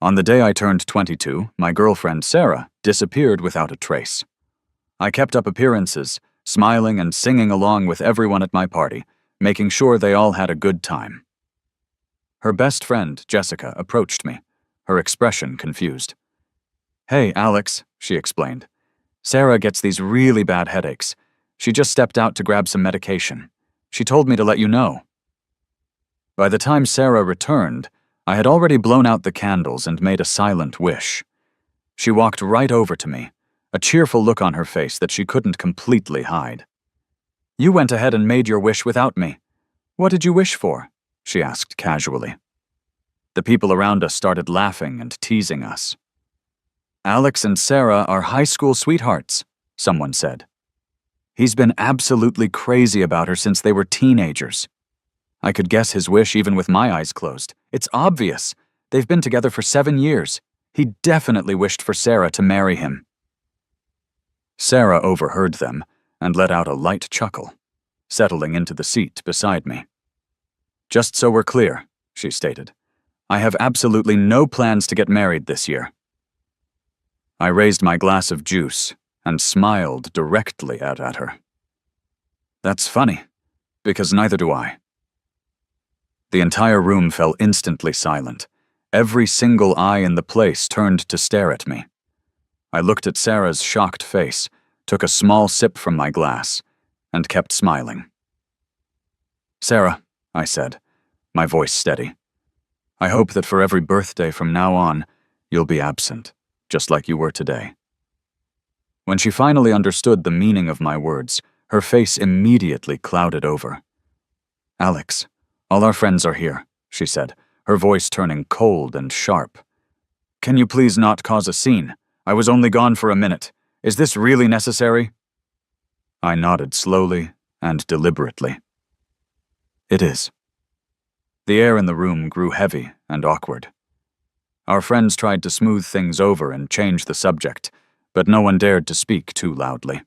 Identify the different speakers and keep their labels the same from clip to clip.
Speaker 1: On the day I turned 22, my girlfriend Sarah disappeared without a trace. I kept up appearances, smiling and singing along with everyone at my party, making sure they all had a good time. Her best friend, Jessica, approached me, her expression confused. "Hey, Alex," she explained. "Sarah gets these really bad headaches. She just stepped out to grab some medication. She told me to let you know." By the time Sarah returned, I had already blown out the candles and made a silent wish. She walked right over to me, a cheerful look on her face that she couldn't completely hide. "You went ahead and made your wish without me. What did you wish for?" she asked casually. The people around us started laughing and teasing us. "Alex and Sarah are high school sweethearts," someone said. "He's been absolutely crazy about her since they were teenagers. I could guess his wish even with my eyes closed. It's obvious. They've been together for 7 years. He definitely wished for Sarah to marry him." Sarah overheard them and let out a light chuckle, settling into the seat beside me. "Just so we're clear," she stated, "I have absolutely no plans to get married this year." I raised my glass of juice and smiled directly at her. "That's funny, because neither do I." The entire room fell instantly silent. Every single eye in the place turned to stare at me. I looked at Sarah's shocked face, took a small sip from my glass, and kept smiling. "Sarah," I said, my voice steady, "I hope that for every birthday from now on, you'll be absent, just like you were today." When she finally understood the meaning of my words, her face immediately clouded over. "Alex, all our friends are here," she said, her voice turning cold and sharp. "Can you please not cause a scene? I was only gone for a minute. Is this really necessary?" I nodded slowly and deliberately. "It is." The air in the room grew heavy and awkward. Our friends tried to smooth things over and change the subject, but no one dared to speak too loudly.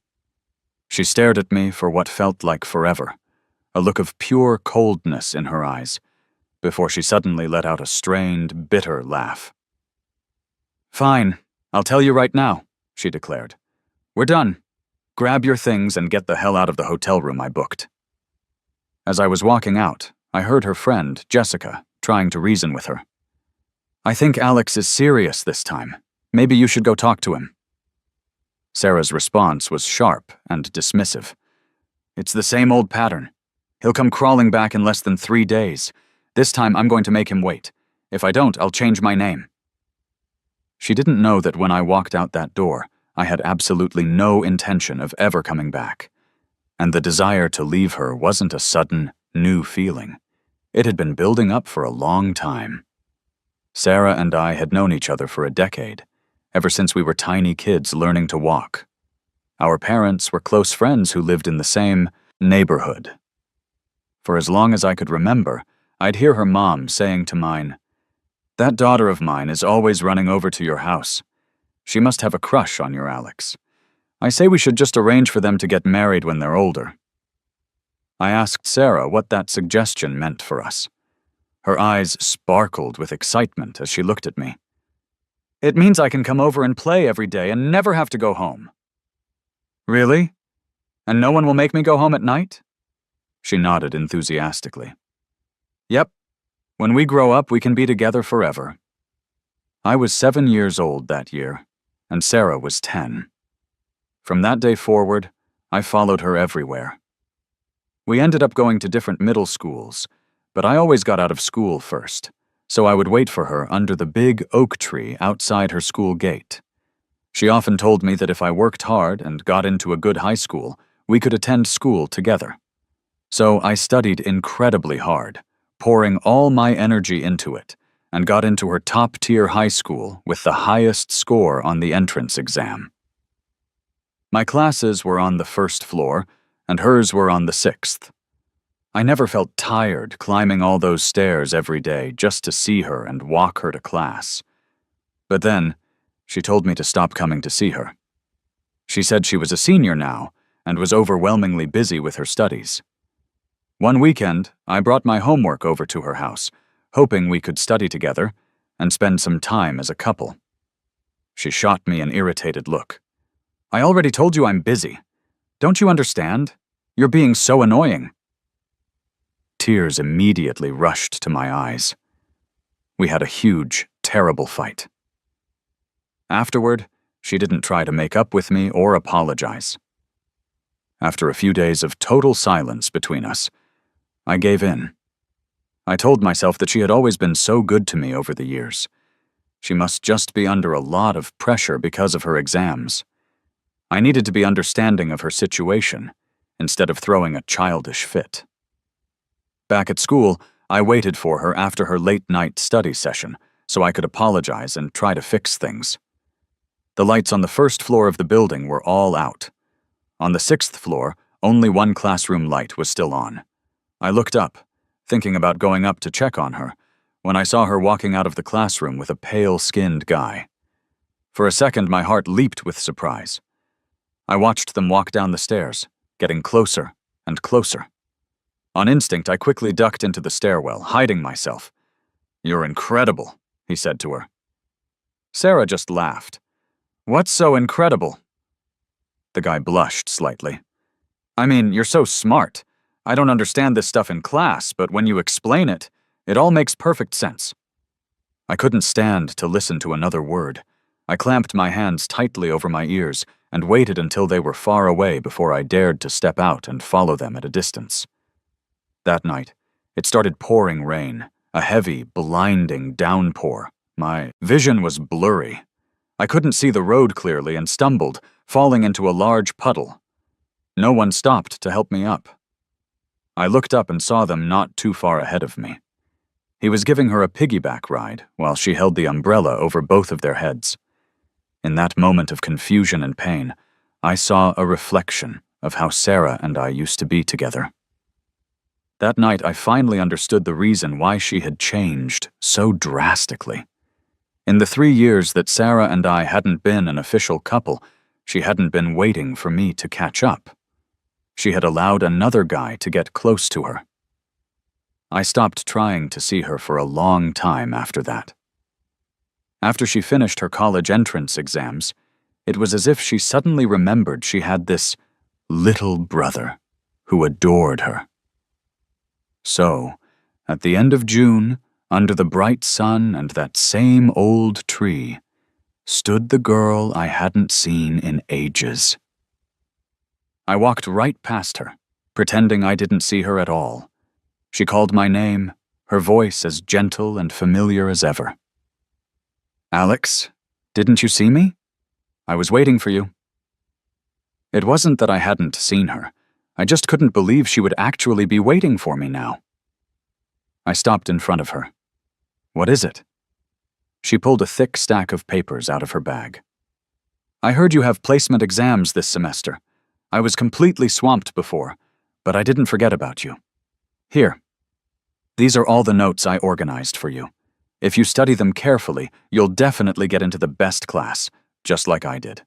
Speaker 1: She stared at me for what felt like forever, a look of pure coldness in her eyes, before she suddenly let out a strained, bitter laugh. "Fine, I'll tell you right now," she declared. "We're done. Grab your things and get the hell out of the hotel room I booked." As I was walking out, I heard her friend, Jessica, trying to reason with her. "I think Alex is serious this time. Maybe you should go talk to him." Sarah's response was sharp and dismissive. "It's the same old pattern. He'll come crawling back in less than 3 days. This time I'm going to make him wait. If I don't, I'll change my name." She didn't know that when I walked out that door, I had absolutely no intention of ever coming back. And the desire to leave her wasn't a sudden, new feeling. It had been building up for a long time. Sarah and I had known each other for a decade, ever since we were tiny kids learning to walk. Our parents were close friends who lived in the same neighborhood. For as long as I could remember, I'd hear her mom saying to mine, "That daughter of mine is always running over to your house. She must have a crush on your Alex. I say we should just arrange for them to get married when they're older." I asked Sarah what that suggestion meant for us. Her eyes sparkled with excitement as she looked at me. "It means I can come over and play every day and never have to go home." "Really? And no one will make me go home at night?" She nodded enthusiastically. "Yep. When we grow up, we can be together forever." I was 7 years old that year, and Sarah was 10. From that day forward, I followed her everywhere. We ended up going to different middle schools, but I always got out of school first, so I would wait for her under the big oak tree outside her school gate. She often told me that if I worked hard and got into a good high school, we could attend school together. So I studied incredibly hard, pouring all my energy into it, and got into her top-tier high school with the highest score on the entrance exam. My classes were on the 1st floor, and hers were on the 6th. I never felt tired climbing all those stairs every day just to see her and walk her to class. But then, she told me to stop coming to see her. She said she was a senior now and was overwhelmingly busy with her studies. One weekend, I brought my homework over to her house, hoping we could study together, and spend some time as a couple. She shot me an irritated look. I already told you I'm busy. Don't you understand? You're being so annoying. Tears immediately rushed to my eyes. We had a huge, terrible fight. Afterward, she didn't try to make up with me or apologize. After a few days of total silence between us, I gave in. I told myself that she had always been so good to me over the years. She must just be under a lot of pressure because of her exams. I needed to be understanding of her situation, instead of throwing a childish fit. Back at school, I waited for her after her late-night study session so I could apologize and try to fix things. The lights on the first floor of the building were all out. On the 6th floor, only one classroom light was still on. I looked up, thinking about going up to check on her, when I saw her walking out of the classroom with a pale-skinned guy. For a second, my heart leaped with surprise. I watched them walk down the stairs, getting closer and closer. On instinct, I quickly ducked into the stairwell, hiding myself. "You're incredible," he said to her. Sarah just laughed. "What's so incredible?" The guy blushed slightly. "I mean, you're so smart. I don't understand this stuff in class, but when you explain it, it all makes perfect sense." I couldn't stand to listen to another word. I clamped my hands tightly over my ears and waited until they were far away before I dared to step out and follow them at a distance. That night, it started pouring rain, a heavy, blinding downpour. My vision was blurry. I couldn't see the road clearly and stumbled, falling into a large puddle. No one stopped to help me up. I looked up and saw them not too far ahead of me. He was giving her a piggyback ride while she held the umbrella over both of their heads. In that moment of confusion and pain, I saw a reflection of how Sarah and I used to be together. That night, I finally understood the reason why she had changed so drastically. In the 3 years that Sarah and I hadn't been an official couple, she hadn't been waiting for me to catch up. She had allowed another guy to get close to her. I stopped trying to see her for a long time after that. After she finished her college entrance exams, it was as if she suddenly remembered she had this little brother who adored her. So, at the end of June, under the bright sun and that same old tree, stood the girl I hadn't seen in ages. I walked right past her, pretending I didn't see her at all. She called my name, her voice as gentle and familiar as ever. "Alex, didn't you see me? I was waiting for you." It wasn't that I hadn't seen her. I just couldn't believe she would actually be waiting for me now. I stopped in front of her. "What is it?" She pulled a thick stack of papers out of her bag. "I heard you have placement exams this semester. I was completely swamped before, but I didn't forget about you. Here. These are all the notes I organized for you. If you study them carefully, you'll definitely get into the best class, just like I did."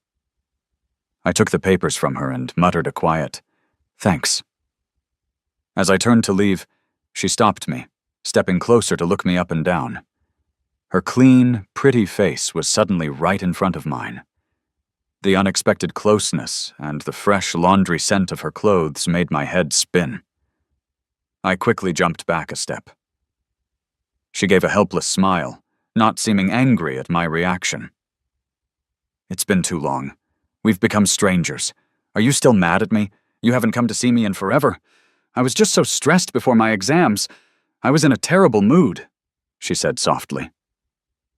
Speaker 1: I took the papers from her and muttered a quiet, "Thanks." As I turned to leave, she stopped me, stepping closer to look me up and down. Her clean, pretty face was suddenly right in front of mine. The unexpected closeness and the fresh laundry scent of her clothes made my head spin. I quickly jumped back a step. She gave a helpless smile, not seeming angry at my reaction. "It's been too long. We've become strangers. Are you still mad at me? You haven't come to see me in forever. I was just so stressed before my exams. I was in a terrible mood," she said softly.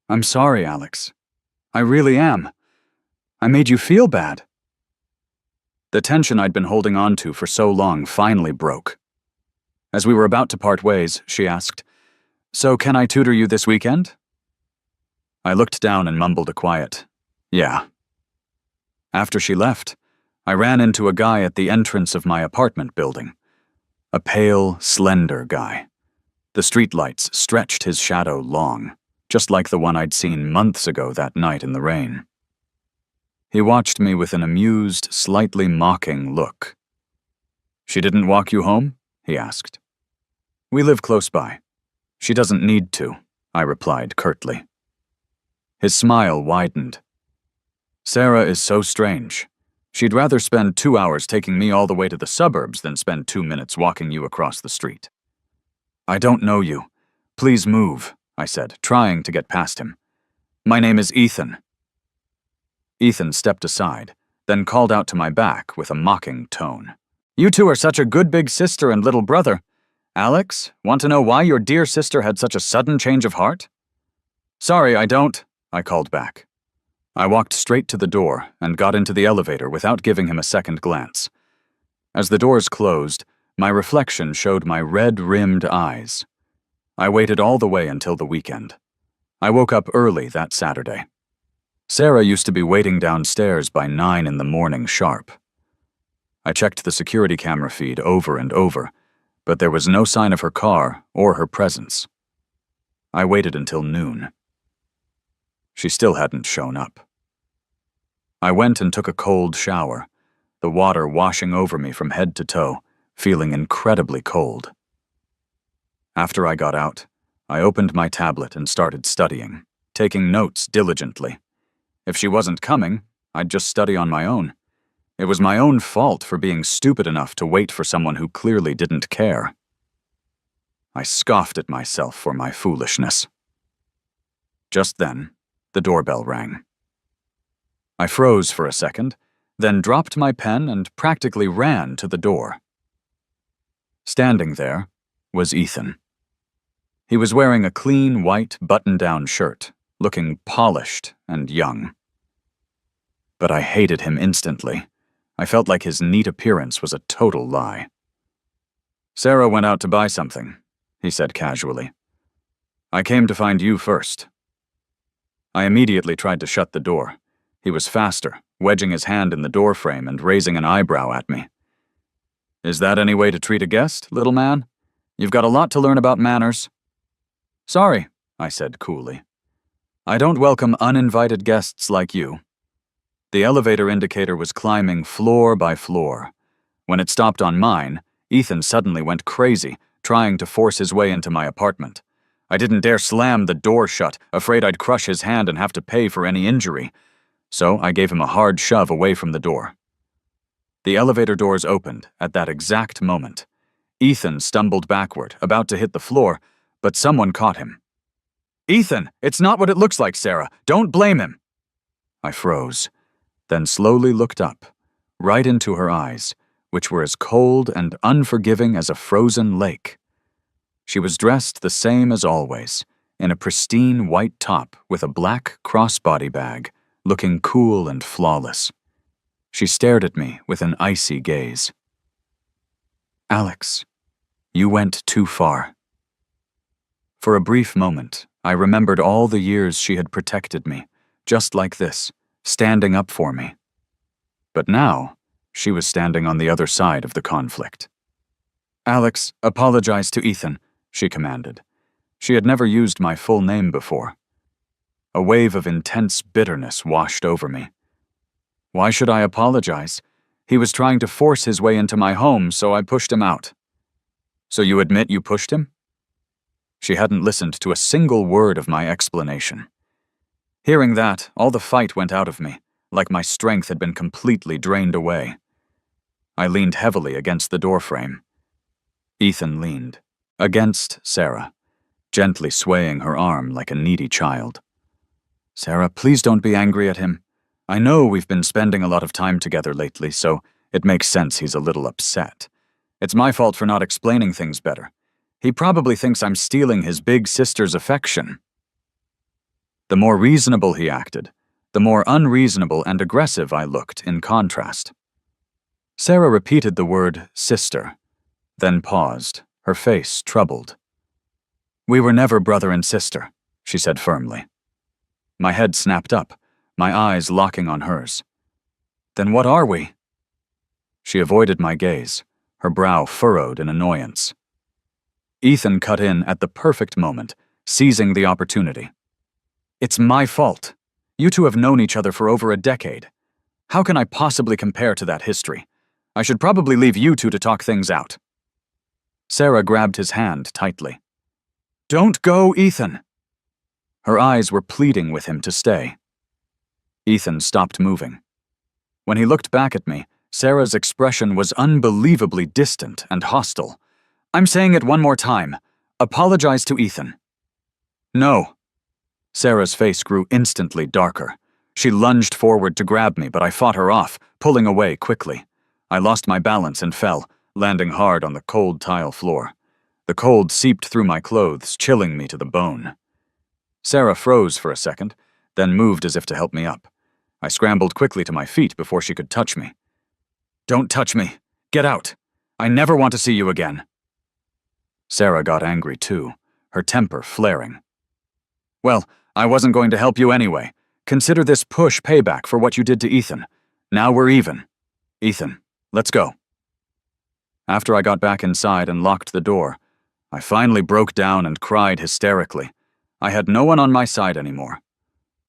Speaker 1: "I'm sorry, Alex. I really am. I made you feel bad." The tension I'd been holding on to for so long finally broke. As we were about to part ways, she asked, "So can I tutor you this weekend?" I looked down and mumbled a quiet, "Yeah." After she left, I ran into a guy at the entrance of my apartment building. A pale, slender guy. The streetlights stretched his shadow long, just like the one I'd seen months ago that night in the rain. He watched me with an amused, slightly mocking look. "She didn't walk you home?" he asked. "We live close by. She doesn't need to," I replied curtly. His smile widened. Sarah is so strange. She'd rather spend 2 hours taking me all the way to the suburbs than spend 2 minutes walking you across the street. I don't know you. Please move, I said, trying to get past him. My name is Ethan. Ethan stepped aside, then called out to my back with a mocking tone. You two are such a good big sister and little brother. Alex, want to know why your dear sister had such a sudden change of heart? Sorry, I don't, I called back. I walked straight to the door and got into the elevator without giving him a second glance. As the doors closed, my reflection showed my red-rimmed eyes. I waited all the way until the weekend. I woke up early that Saturday. Sarah used to be waiting downstairs by 9 in the morning sharp. I checked the security camera feed over and over, but there was no sign of her car or her presence. I waited until noon. She still hadn't shown up. I went and took a cold shower, the water washing over me from head to toe, feeling incredibly cold. After I got out, I opened my tablet and started studying, taking notes diligently. If she wasn't coming, I'd just study on my own. It was my own fault for being stupid enough to wait for someone who clearly didn't care. I scoffed at myself for my foolishness. Just then, the doorbell rang. I froze for a second, then dropped my pen and practically ran to the door. Standing there was Ethan. He was wearing a clean white button-down shirt, looking polished and young. But I hated him instantly. I felt like his neat appearance was a total lie. Sarah went out to buy something, he said casually. I came to find you first. I immediately tried to shut the door. He was faster, wedging his hand in the doorframe and raising an eyebrow at me. Is that any way to treat a guest, little man? You've got a lot to learn about manners. Sorry, I said coolly. I don't welcome uninvited guests like you. The elevator indicator was climbing floor by floor. When it stopped on mine, Ethan suddenly went crazy, trying to force his way into my apartment. I didn't dare slam the door shut, afraid I'd crush his hand and have to pay for any injury. So I gave him a hard shove away from the door. The elevator doors opened at that exact moment. Ethan stumbled backward, about to hit the floor, but someone caught him. Ethan, it's not what it looks like, Sarah. Don't blame him. I froze, then slowly looked up, right into her eyes, which were as cold and unforgiving as a frozen lake. She was dressed the same as always, in a pristine white top with a black crossbody bag, looking cool and flawless. She stared at me with an icy gaze. Alex, you went too far. For a brief moment, I remembered all the years she had protected me, just like this, standing up for me. But now, she was standing on the other side of the conflict. Alex, apologize to Ethan, she commanded. She had never used my full name before. A wave of intense bitterness washed over me. Why should I apologize? He was trying to force his way into my home, so I pushed him out. So you admit you pushed him? She hadn't listened to a single word of my explanation. Hearing that, all the fight went out of me, like my strength had been completely drained away. I leaned heavily against the doorframe. Ethan leaned, against Sarah, gently swaying her arm like a needy child. Sarah, please don't be angry at him. I know we've been spending a lot of time together lately, so it makes sense he's a little upset. It's my fault for not explaining things better. He probably thinks I'm stealing his big sister's affection. The more reasonable he acted, the more unreasonable and aggressive I looked in contrast. Sarah repeated the word sister, then paused, her face troubled. We were never brother and sister, she said firmly. My head snapped up, my eyes locking on hers. Then what are we? She avoided my gaze, her brow furrowed in annoyance. Ethan cut in at the perfect moment, seizing the opportunity. It's my fault. You two have known each other for over a decade. How can I possibly compare to that history? I should probably leave you two to talk things out. Sarah grabbed his hand tightly. Don't go, Ethan. Her eyes were pleading with him to stay. Ethan stopped moving. When he looked back at me, Sarah's expression was unbelievably distant and hostile. "I'm saying it one more time. Apologize to Ethan." "No." Sarah's face grew instantly darker. She lunged forward to grab me, but I fought her off, pulling away quickly. I lost my balance and fell, landing hard on the cold tile floor. The cold seeped through my clothes, chilling me to the bone. Sarah froze for a second, then moved as if to help me up. I scrambled quickly to my feet before she could touch me. "Don't touch me. Get out. I never want to see you again." Sarah got angry too, her temper flaring. "Well, I wasn't going to help you anyway. Consider this push payback for what you did to Ethan. Now we're even. Ethan, let's go." After I got back inside and locked the door, I finally broke down and cried hysterically. I had no one on my side anymore.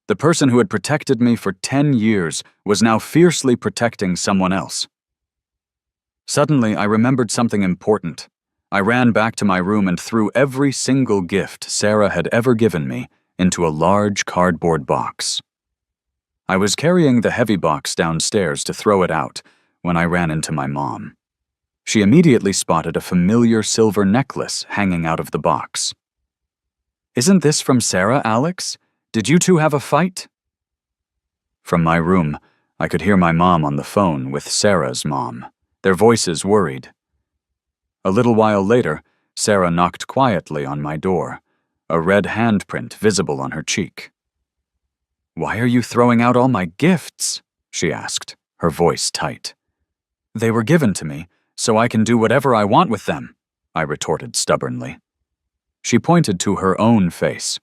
Speaker 1: The person who had protected me for 10 years was now fiercely protecting someone else. Suddenly, I remembered something important. I ran back to my room and threw every single gift Sarah had ever given me into a large cardboard box. I was carrying the heavy box downstairs to throw it out when I ran into my mom. She immediately spotted a familiar silver necklace hanging out of the box. "Isn't this from Sarah, Alex? Did you two have a fight?" From my room, I could hear my mom on the phone with Sarah's mom, their voices worried. A little while later, Sarah knocked quietly on my door, a red handprint visible on her cheek. "Why are you throwing out all my gifts?" she asked, her voice tight. "They were given to me, so I can do whatever I want with them," I retorted stubbornly. She pointed to her own face.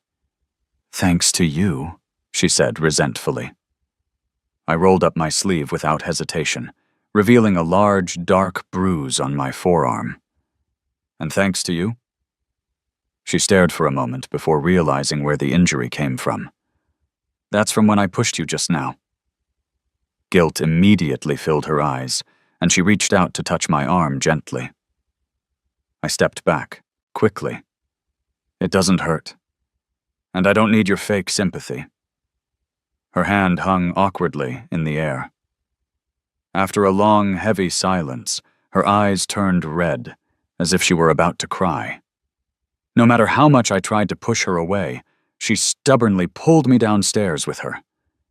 Speaker 1: "Thanks to you," she said resentfully. I rolled up my sleeve without hesitation, revealing a large, dark bruise on my forearm. "And thanks to you?" She stared for a moment before realizing where the injury came from. "That's from when I pushed you just now." Guilt immediately filled her eyes, and she reached out to touch my arm gently. I stepped back, quickly. "It doesn't hurt. And I don't need your fake sympathy." Her hand hung awkwardly in the air. After a long, heavy silence, her eyes turned red, as if she were about to cry. No matter how much I tried to push her away, she stubbornly pulled me downstairs with her.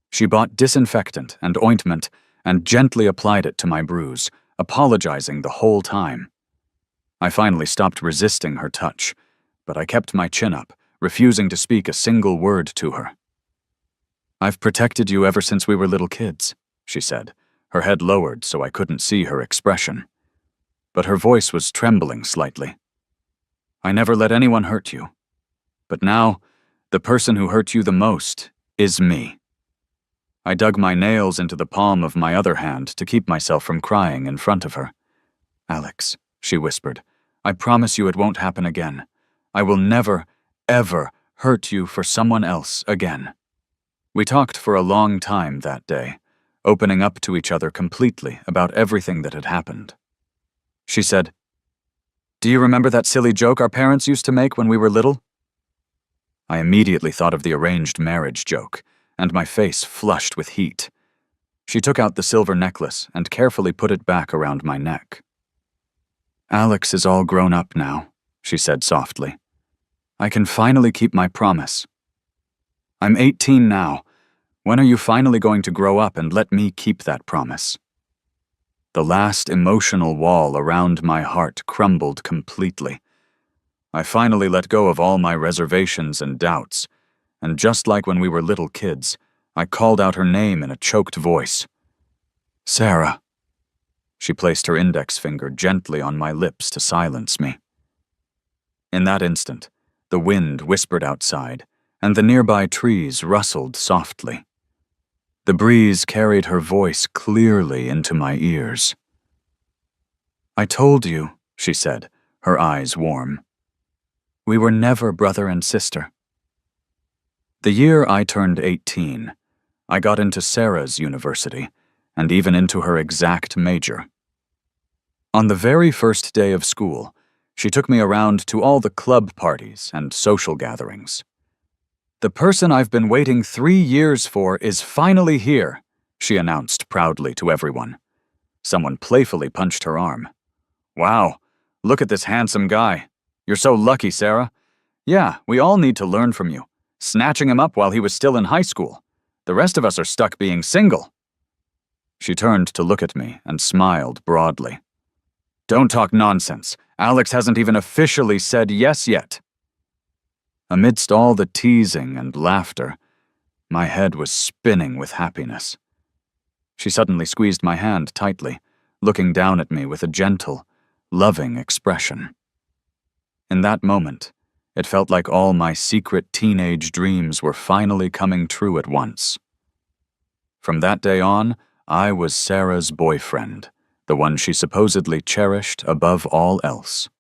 Speaker 1: She bought disinfectant and ointment and gently applied it to my bruise, apologizing the whole time. I finally stopped resisting her touch, but I kept my chin up, refusing to speak a single word to her. "I've protected you ever since we were little kids," she said, her head lowered so I couldn't see her expression. But her voice was trembling slightly. "I never let anyone hurt you. But now, the person who hurt you the most is me." I dug my nails into the palm of my other hand to keep myself from crying in front of her. "Alex," she whispered, "I promise you it won't happen again. I will never, ever hurt you for someone else again." We talked for a long time that day, opening up to each other completely about everything that had happened. She said, "Do you remember that silly joke our parents used to make when we were little?" I immediately thought of the arranged marriage joke, and my face flushed with heat. She took out the silver necklace and carefully put it back around my neck. "Alex is all grown up now," she said softly. "I can finally keep my promise. I'm 18 now. When are you finally going to grow up and let me keep that promise?" The last emotional wall around my heart crumbled completely. I finally let go of all my reservations and doubts, and just like when we were little kids, I called out her name in a choked voice. "Sarah." She placed her index finger gently on my lips to silence me. In that instant, the wind whispered outside, and the nearby trees rustled softly. The breeze carried her voice clearly into my ears. "I told you," she said, her eyes warm. "We were never brother and sister." The year I turned 18, I got into Sarah's university, and even into her exact major. On the very first day of school, she took me around to all the club parties and social gatherings. "The person I've been waiting 3 years for is finally here," she announced proudly to everyone. Someone playfully punched her arm. "Wow, look at this handsome guy. You're so lucky, Sarah. Yeah, we all need to learn from you, snatching him up while he was still in high school. The rest of us are stuck being single." She turned to look at me and smiled broadly. "Don't talk nonsense. Alex hasn't even officially said yes yet." Amidst all the teasing and laughter, my head was spinning with happiness. She suddenly squeezed my hand tightly, looking down at me with a gentle, loving expression. In that moment, it felt like all my secret teenage dreams were finally coming true at once. From that day on, I was Sarah's boyfriend, the one she supposedly cherished above all else.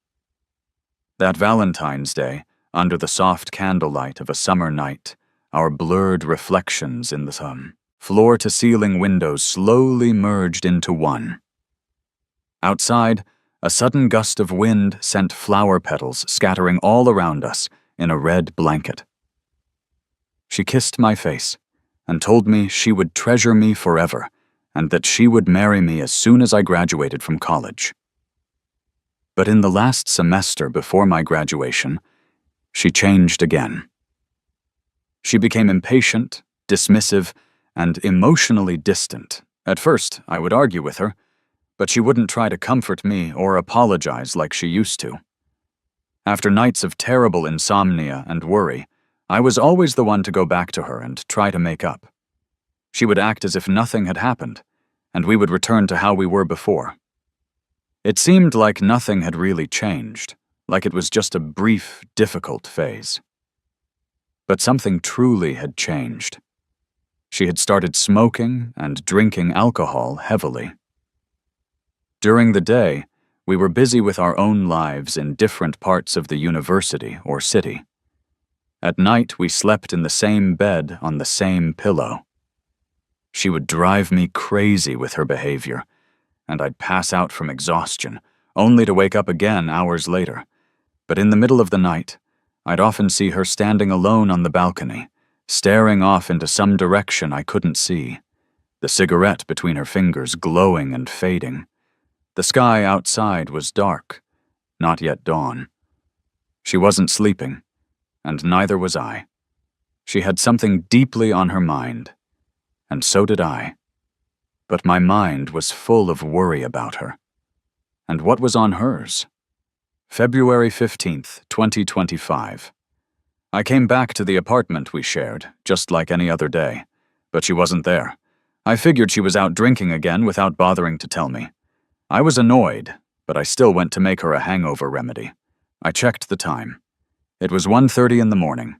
Speaker 1: That Valentine's Day, under the soft candlelight of a summer night, our blurred reflections in the floor-to-ceiling windows slowly merged into one. Outside, a sudden gust of wind sent flower petals scattering all around us in a red blanket. She kissed my face and told me she would treasure me forever and that she would marry me as soon as I graduated from college. But in the last semester before my graduation, she changed again. She became impatient, dismissive, and emotionally distant. At first, I would argue with her, but she wouldn't try to comfort me or apologize like she used to. After nights of terrible insomnia and worry, I was always the one to go back to her and try to make up. She would act as if nothing had happened, and we would return to how we were before. It seemed like nothing had really changed, like it was just a brief, difficult phase. But something truly had changed. She had started smoking and drinking alcohol heavily. During the day, we were busy with our own lives in different parts of the university or city. At night, we slept in the same bed on the same pillow. She would drive me crazy with her behavior, and I'd pass out from exhaustion, only to wake up again hours later. But in the middle of the night, I'd often see her standing alone on the balcony, staring off into some direction I couldn't see, the cigarette between her fingers glowing and fading. The sky outside was dark, not yet dawn. She wasn't sleeping, and neither was I. She had something deeply on her mind, and so did I. But my mind was full of worry about her. And what was on hers? February 15th, 2025. I came back to the apartment we shared, just like any other day, but she wasn't there. I figured she was out drinking again without bothering to tell me. I was annoyed, but I still went to make her a hangover remedy. I checked the time. It was 1:30 in the morning.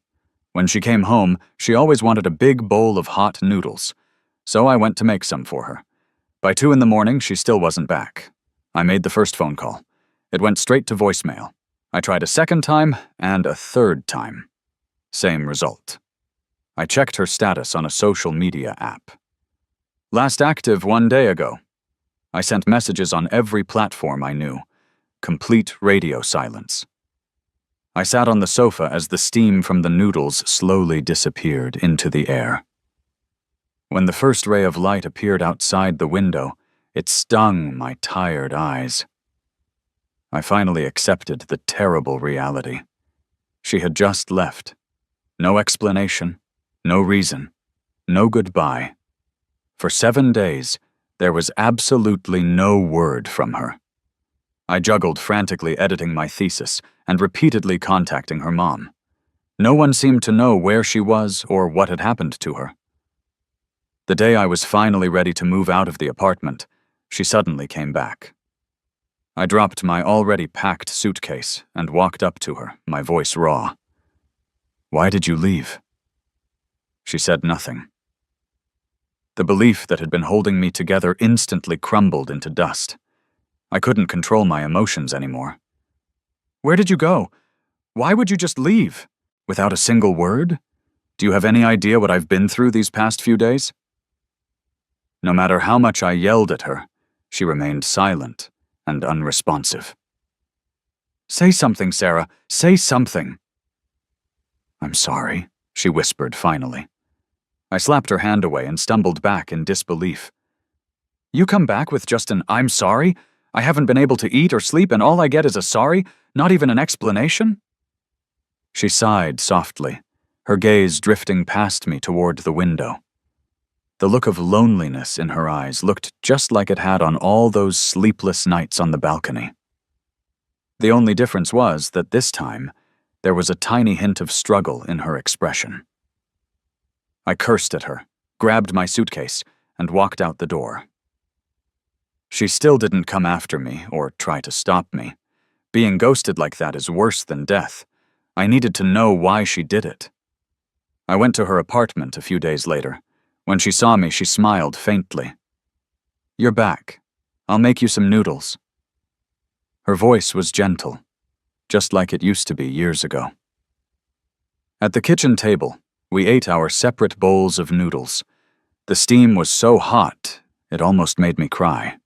Speaker 1: When she came home, she always wanted a big bowl of hot noodles, so I went to make some for her. By 2 in the morning, she still wasn't back. I made the first phone call. It went straight to voicemail. I tried a second time and a third time. Same result. I checked her status on a social media app. Last active 1 day ago. I sent messages on every platform I knew. Complete radio silence. I sat on the sofa as the steam from the noodles slowly disappeared into the air. When the first ray of light appeared outside the window, it stung my tired eyes. I finally accepted the terrible reality. She had just left. No explanation, no reason, no goodbye. For 7 days, there was absolutely no word from her. I juggled frantically editing my thesis and repeatedly contacting her mom. No one seemed to know where she was or what had happened to her. The day I was finally ready to move out of the apartment, she suddenly came back. I dropped my already packed suitcase and walked up to her, my voice raw. "Why did you leave?" She said nothing. The belief that had been holding me together instantly crumbled into dust. I couldn't control my emotions anymore. "Where did you go? Why would you just leave? Without a single word? Do you have any idea what I've been through these past few days?" No matter how much I yelled at her, she remained silent and unresponsive. "Say something, Sarah. Say something." "I'm sorry," she whispered finally. I slapped her hand away and stumbled back in disbelief. You come back with just an "I'm sorry"? I haven't been able to eat or sleep and all I get is a sorry? Not even an explanation? She sighed softly, her gaze drifting past me toward the window. The look of loneliness in her eyes looked just like it had on all those sleepless nights on the balcony. The only difference was that this time, there was a tiny hint of struggle in her expression. I cursed at her, grabbed my suitcase, and walked out the door. She still didn't come after me or try to stop me. Being ghosted like that is worse than death. I needed to know why she did it. I went to her apartment a few days later. When she saw me, she smiled faintly. "You're back. I'll make you some noodles." Her voice was gentle, just like it used to be years ago. At the kitchen table, we ate our separate bowls of noodles. The steam was so hot, it almost made me cry.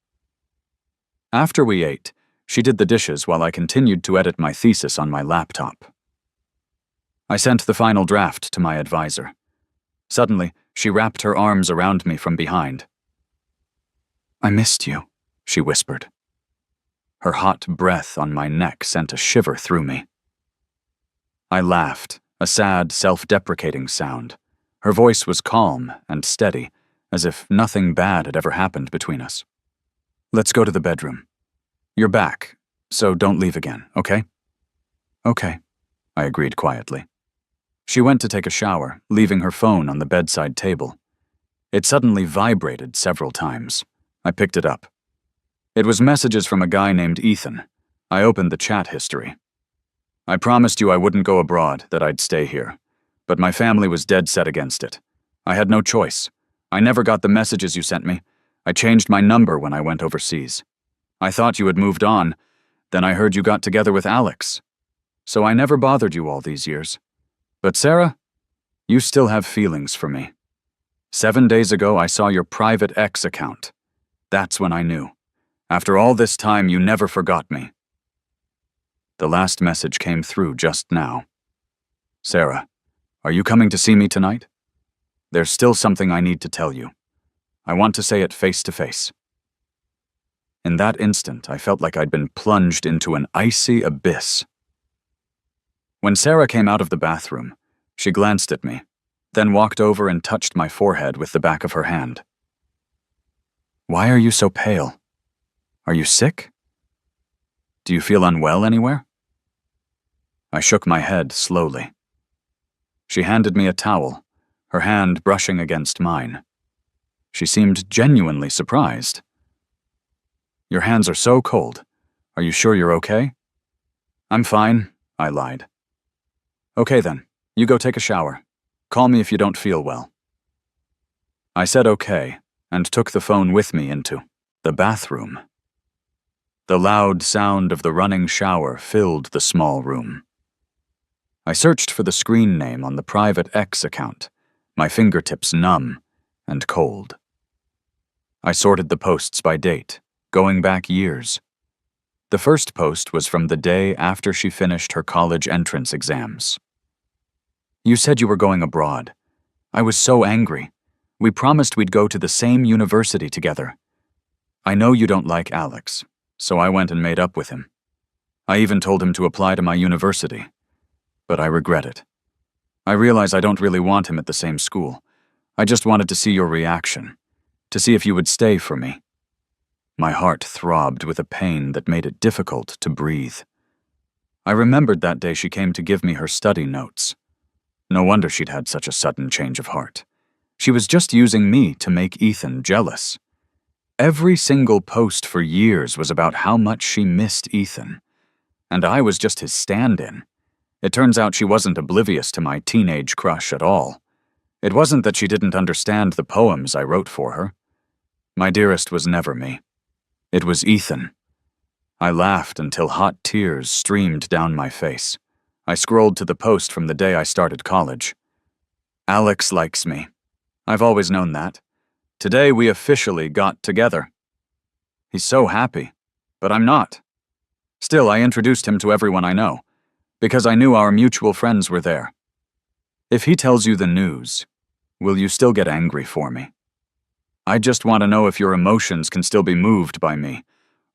Speaker 1: After we ate, she did the dishes while I continued to edit my thesis on my laptop. I sent the final draft to my advisor. Suddenly, she wrapped her arms around me from behind. "I missed you," she whispered. Her hot breath on my neck sent a shiver through me. I laughed, a sad, self-deprecating sound. Her voice was calm and steady, as if nothing bad had ever happened between us. "Let's go to the bedroom. You're back, so don't leave again, okay?" "Okay," I agreed quietly. She went to take a shower, leaving her phone on the bedside table. It suddenly vibrated several times. I picked it up. It was messages from a guy named Ethan. I opened the chat history. "I promised you I wouldn't go abroad, that I'd stay here. But my family was dead set against it. I had no choice. I never got the messages you sent me. I changed my number when I went overseas. I thought you had moved on. Then I heard you got together with Alex. So I never bothered you all these years. But Sarah, you still have feelings for me. 7 days ago, I saw your private X account. That's when I knew. After all this time, you never forgot me." The last message came through just now. "Sarah, are you coming to see me tonight? There's still something I need to tell you. I want to say it face to face." In that instant, I felt like I'd been plunged into an icy abyss. When Sarah came out of the bathroom, she glanced at me, then walked over and touched my forehead with the back of her hand. "Why are you so pale? Are you sick? Do you feel unwell anywhere?" I shook my head slowly. She handed me a towel, her hand brushing against mine. She seemed genuinely surprised. "Your hands are so cold. Are you sure you're okay?" "I'm fine," I lied. "Okay then, you go take a shower. Call me if you don't feel well." I said okay, and took the phone with me into the bathroom. The loud sound of the running shower filled the small room. I searched for the screen name on the private X account, my fingertips numb and cold. I sorted the posts by date, going back years. The first post was from the day after she finished her college entrance exams. "You said you were going abroad. I was so angry. We promised we'd go to the same university together. I know you don't like Alex, so I went and made up with him. I even told him to apply to my university. But I regret it. I realize I don't really want him at the same school. I just wanted to see your reaction, to see if you would stay for me." My heart throbbed with a pain that made it difficult to breathe. I remembered that day she came to give me her study notes. No wonder she'd had such a sudden change of heart. She was just using me to make Ethan jealous. Every single post for years was about how much she missed Ethan. And I was just his stand-in. It turns out she wasn't oblivious to my teenage crush at all. It wasn't that she didn't understand the poems I wrote for her. My dearest was never me. It was Ethan. I laughed until hot tears streamed down my face. I scrolled to the post from the day I started college. "Alex likes me. I've always known that. Today we officially got together. He's so happy, but I'm not. Still, I introduced him to everyone I know, because I knew our mutual friends were there. If he tells you the news, will you still get angry for me? I just want to know if your emotions can still be moved by me.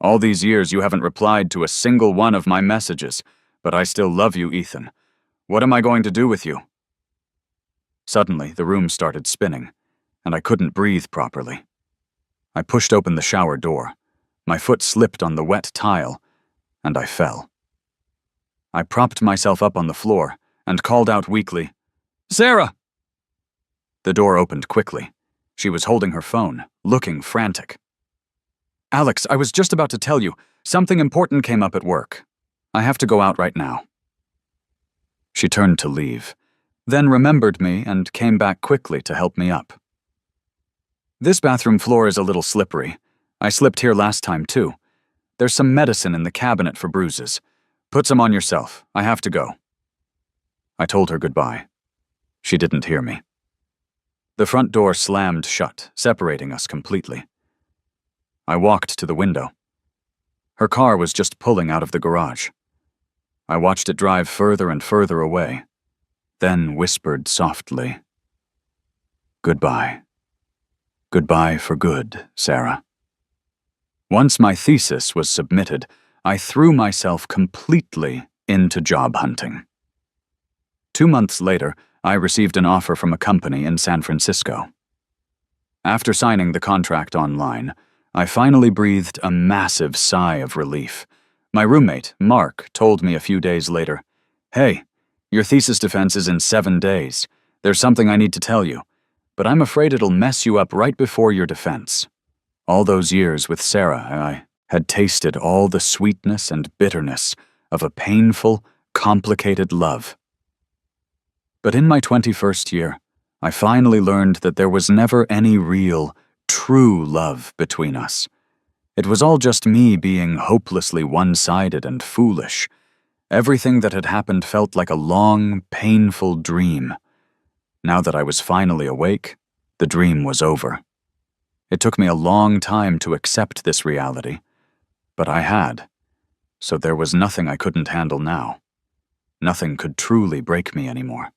Speaker 1: All these years you haven't replied to a single one of my messages, but I still love you, Ethan. What am I going to do with you? Suddenly, the room started spinning, and I couldn't breathe properly. I pushed open the shower door. My foot slipped on the wet tile, and I fell. I propped myself up on the floor and called out weakly, "Sarah!" The door opened quickly. She was holding her phone, looking frantic. "Alex, I was just about to tell you, something important came up at work. I have to go out right now." She turned to leave, then remembered me and came back quickly to help me up. "This bathroom floor is a little slippery. I slipped here last time, too. There's some medicine in the cabinet for bruises. Put some on yourself. I have to go." I told her goodbye. She didn't hear me. The front door slammed shut, separating us completely. I walked to the window. Her car was just pulling out of the garage. I watched it drive further and further away, then whispered softly, "Goodbye. Goodbye for good, Sarah." Once my thesis was submitted, I threw myself completely into job hunting. 2 months later, I received an offer from a company in San Francisco. After signing the contract online, I finally breathed a massive sigh of relief. My roommate, Mark, told me a few days later, "Hey, your thesis defense is in 7 days. There's something I need to tell you, but I'm afraid it'll mess you up right before your defense." All those years with Sarah, I had tasted all the sweetness and bitterness of a painful, complicated love. But in my 21st year, I finally learned that there was never any real, true love between us. It was all just me being hopelessly one-sided and foolish. Everything that had happened felt like a long, painful dream. Now that I was finally awake, the dream was over. It took me a long time to accept this reality, but I had, so there was nothing I couldn't handle now. Nothing could truly break me anymore.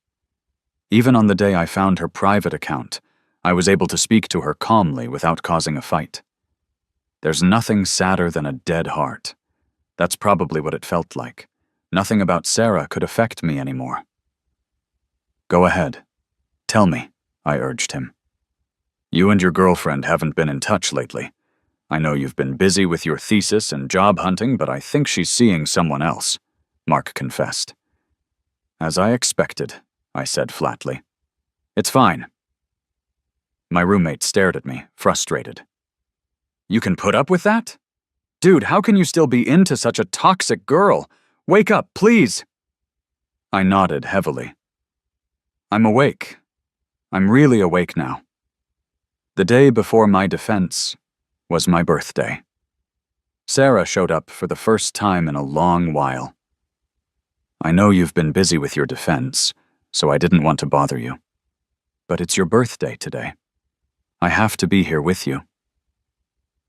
Speaker 1: Even on the day I found her private account, I was able to speak to her calmly without causing a fight. There's nothing sadder than a dead heart. That's probably what it felt like. Nothing about Sarah could affect me anymore. "Go ahead. Tell me," I urged him. "You and your girlfriend haven't been in touch lately. I know you've been busy with your thesis and job hunting, but I think she's seeing someone else," Mark confessed. "As I expected," I said flatly. "It's fine." My roommate stared at me, frustrated. "You can put up with that? Dude, how can you still be into such a toxic girl? Wake up, please!" I nodded heavily. "I'm awake. I'm really awake now. The day before my defense was my birthday. Sarah showed up for the first time in a long while. I know you've been busy with your defense, so I didn't want to bother you. But it's your birthday today. I have to be here with you."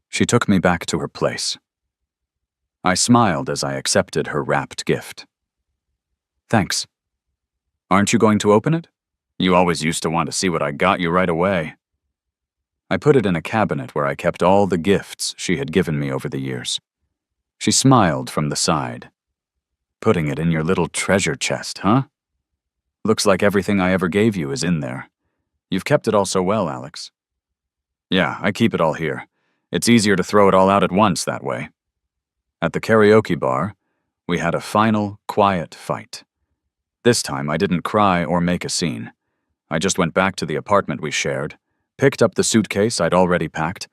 Speaker 1: She took me back to her place. I smiled as I accepted her wrapped gift. "Thanks. Aren't you going to open it? You always used to want to see what I got you right away." I put it in a cabinet where I kept all the gifts she had given me over the years. She smiled from the side. "Putting it in your little treasure chest, huh? Looks like everything I ever gave you is in there. You've kept it all so well, Alex." "Yeah, I keep it all here. It's easier to throw it all out at once that way." At the karaoke bar, we had a final, quiet fight. This time, I didn't cry or make a scene. I just went back to the apartment we shared, picked up the suitcase I'd already packed,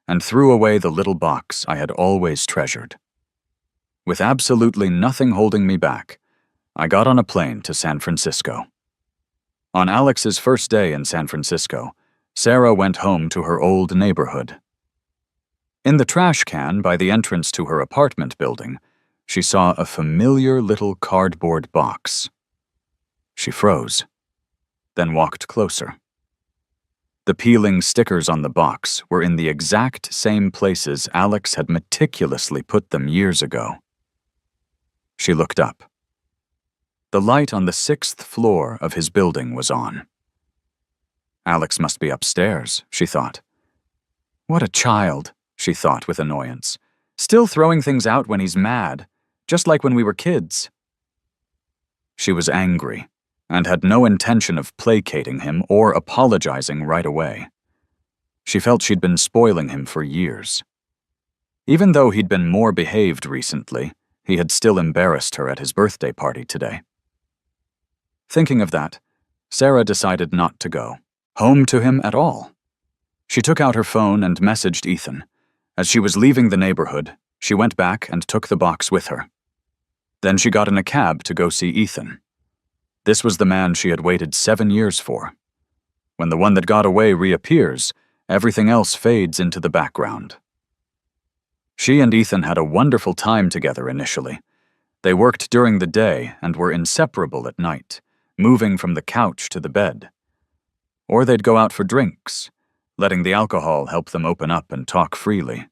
Speaker 1: and threw away the little box I had always treasured. With absolutely nothing holding me back, I got on a plane to San Francisco. On Alex's first day in San Francisco, Sarah went home to her old neighborhood. In the trash can by the entrance to her apartment building, she saw a familiar little cardboard box. She froze, then walked closer. The peeling stickers on the box were in the exact same places Alex had meticulously put them years ago. She looked up. The light on the 6th floor of his building was on. Alex must be upstairs, she thought. What a child, she thought with annoyance. Still throwing things out when he's mad, just like when we were kids. She was angry, and had no intention of placating him or apologizing right away. She felt she'd been spoiling him for years. Even though he'd been more behaved recently, he had still embarrassed her at his birthday party today. Thinking of that, Sarah decided not to go home to him at all. She took out her phone and messaged Ethan. As she was leaving the neighborhood, she went back and took the box with her. Then she got in a cab to go see Ethan. This was the man she had waited 7 years for. When the one that got away reappears, everything else fades into the background. She and Ethan had a wonderful time together initially. They worked during the day and were inseparable at night, moving from the couch to the bed. Or they'd go out for drinks, letting the alcohol help them open up and talk freely.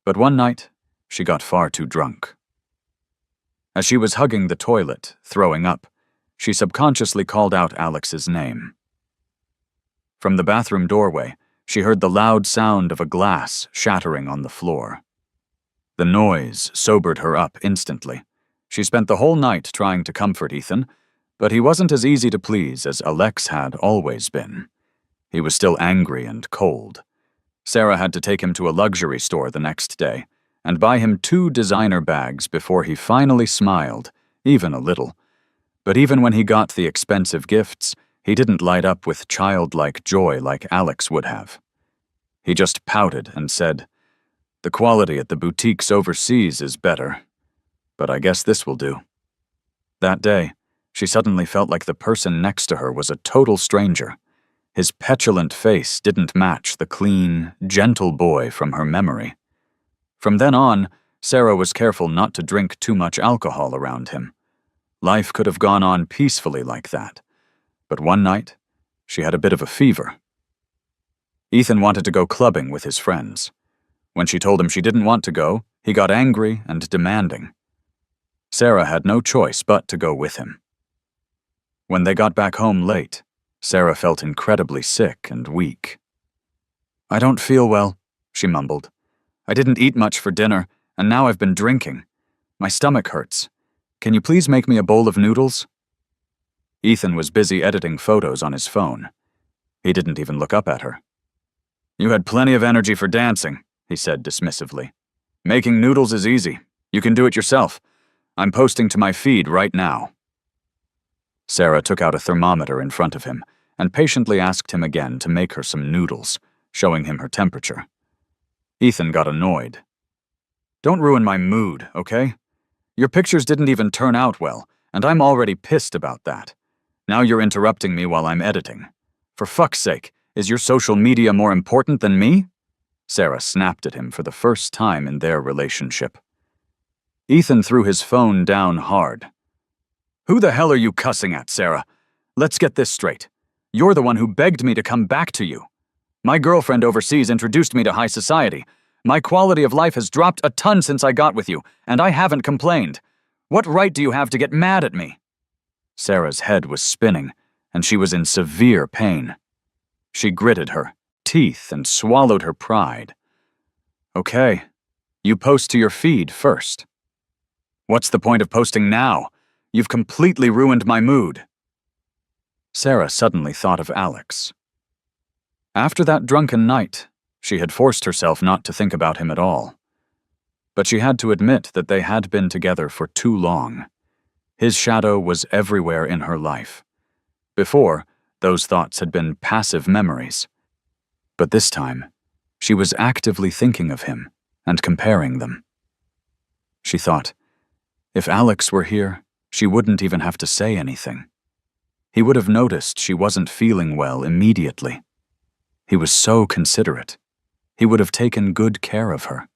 Speaker 1: But one night, she got far too drunk. As she was hugging the toilet, throwing up, she subconsciously called out Alex's name. From the bathroom doorway, she heard the loud sound of a glass shattering on the floor. The noise sobered her up instantly. She spent the whole night trying to comfort Ethan, but he wasn't as easy to please as Alex had always been. He was still angry and cold. Sarah had to take him to a luxury store the next day and buy him 2 designer bags before he finally smiled, even a little. But even when he got the expensive gifts, he didn't light up with childlike joy like Alex would have. He just pouted and said, "The quality at the boutiques overseas is better, but I guess this will do." That day, she suddenly felt like the person next to her was a total stranger. His petulant face didn't match the clean, gentle boy from her memory. From then on, Sarah was careful not to drink too much alcohol around him. Life could have gone on peacefully like that. But one night, she had a bit of a fever. Ethan wanted to go clubbing with his friends. When she told him she didn't want to go, he got angry and demanding. Sarah had no choice but to go with him. When they got back home late, Sarah felt incredibly sick and weak. "I don't feel well," she mumbled. "I didn't eat much for dinner, and now I've been drinking. My stomach hurts. Can you please make me a bowl of noodles?" Ethan was busy editing photos on his phone. He didn't even look up at her. "You had plenty of energy for dancing," he said dismissively. "Making noodles is easy. You can do it yourself. I'm posting to my feed right now." Sarah took out a thermometer in front of him and patiently asked him again to make her some noodles, showing him her temperature. Ethan got annoyed. "Don't ruin my mood, okay? Your pictures didn't even turn out well, and I'm already pissed about that. Now you're interrupting me while I'm editing. For fuck's sake, is your social media more important than me?" Sarah snapped at him for the first time in their relationship. Ethan threw his phone down hard. "Who the hell are you cussing at, Sarah? Let's get this straight. You're the one who begged me to come back to you. My girlfriend overseas introduced me to high society. My quality of life has dropped a ton since I got with you, and I haven't complained. What right do you have to get mad at me?" Sarah's head was spinning, and she was in severe pain. She gritted her teeth and swallowed her pride. "Okay, you post to your feed first." "What's the point of posting now? You've completely ruined my mood." Sarah suddenly thought of Alex. After that drunken night, she had forced herself not to think about him at all. But she had to admit that they had been together for too long. His shadow was everywhere in her life. Before, those thoughts had been passive memories. But this time, she was actively thinking of him and comparing them. She thought, if Alex were here, she wouldn't even have to say anything. He would have noticed she wasn't feeling well immediately. He was so considerate. He would have taken good care of her.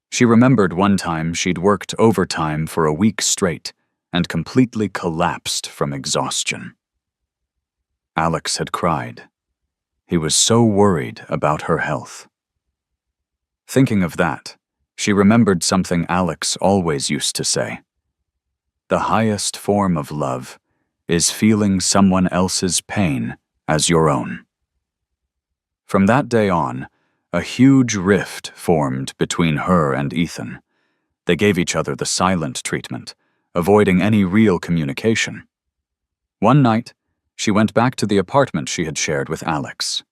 Speaker 1: She remembered one time she'd worked overtime for a week straight and completely collapsed from exhaustion. Alex had cried. He was so worried about her health. Thinking of that, she remembered something Alex always used to say. The highest form of love is feeling someone else's pain as your own. From that day on, a huge rift formed between her and Ethan. They gave each other the silent treatment, avoiding any real communication. One night, she went back to the apartment she had shared with Alex.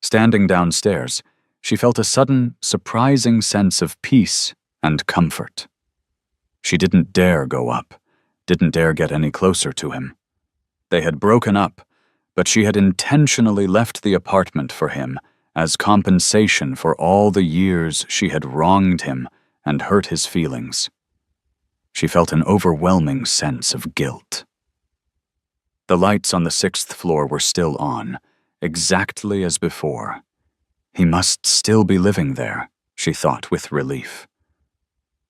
Speaker 1: Standing downstairs, she felt a sudden, surprising sense of peace and comfort. She didn't dare go up, didn't dare get any closer to him. They had broken up, but she had intentionally left the apartment for him as compensation for all the years she had wronged him and hurt his feelings. She felt an overwhelming sense of guilt. The lights on the 6th floor were still on, exactly as before. He must still be living there, she thought with relief.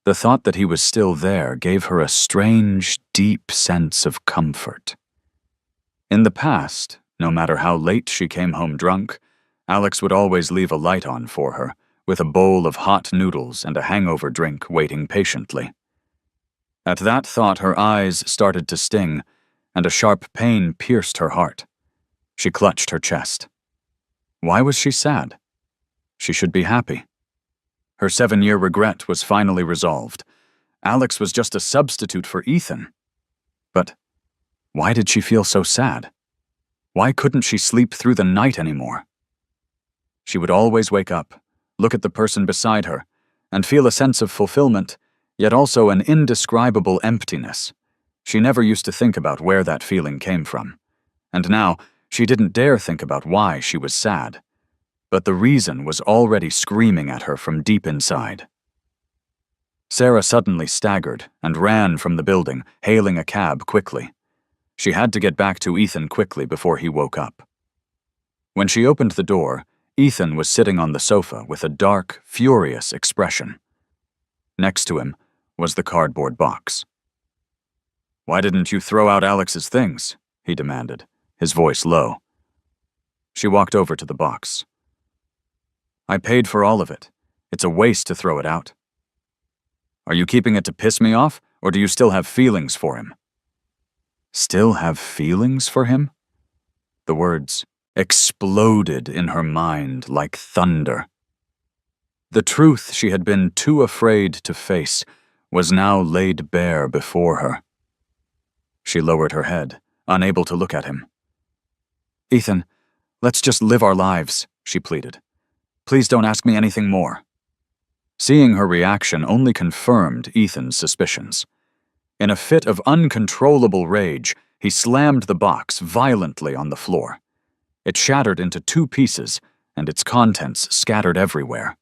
Speaker 1: The thought that he was still there gave her a strange, deep sense of comfort. In the past, no matter how late she came home drunk, Alex would always leave a light on for her, with a bowl of hot noodles and a hangover drink waiting patiently. At that thought, her eyes started to sting, and a sharp pain pierced her heart. She clutched her chest. Why was she sad? She should be happy. Her 7-year regret was finally resolved. Alex was just a substitute for Ethan. But why did she feel so sad? Why couldn't she sleep through the night anymore? She would always wake up, look at the person beside her, and feel a sense of fulfillment, yet also an indescribable emptiness. She never used to think about where that feeling came from. And now, she didn't dare think about why she was sad. But the reason was already screaming at her from deep inside. Sarah suddenly staggered and ran from the building, hailing a cab quickly. She had to get back to Ethan quickly before he woke up. When she opened the door, Ethan was sitting on the sofa with a dark, furious expression. Next to him was the cardboard box. "Why didn't you throw out Alex's things?" he demanded, his voice low. She walked over to the box. "I paid for all of it. It's a waste to throw it out." "Are you keeping it to piss me off, or do you still have feelings for him?" Still have feelings for him? The words exploded in her mind like thunder. The truth she had been too afraid to face was now laid bare before her. She lowered her head, unable to look at him. "Ethan, let's just live our lives," she pleaded. "Please don't ask me anything more." Seeing her reaction only confirmed Ethan's suspicions. In a fit of uncontrollable rage, he slammed the box violently on the floor. It shattered into 2 pieces, and its contents scattered everywhere.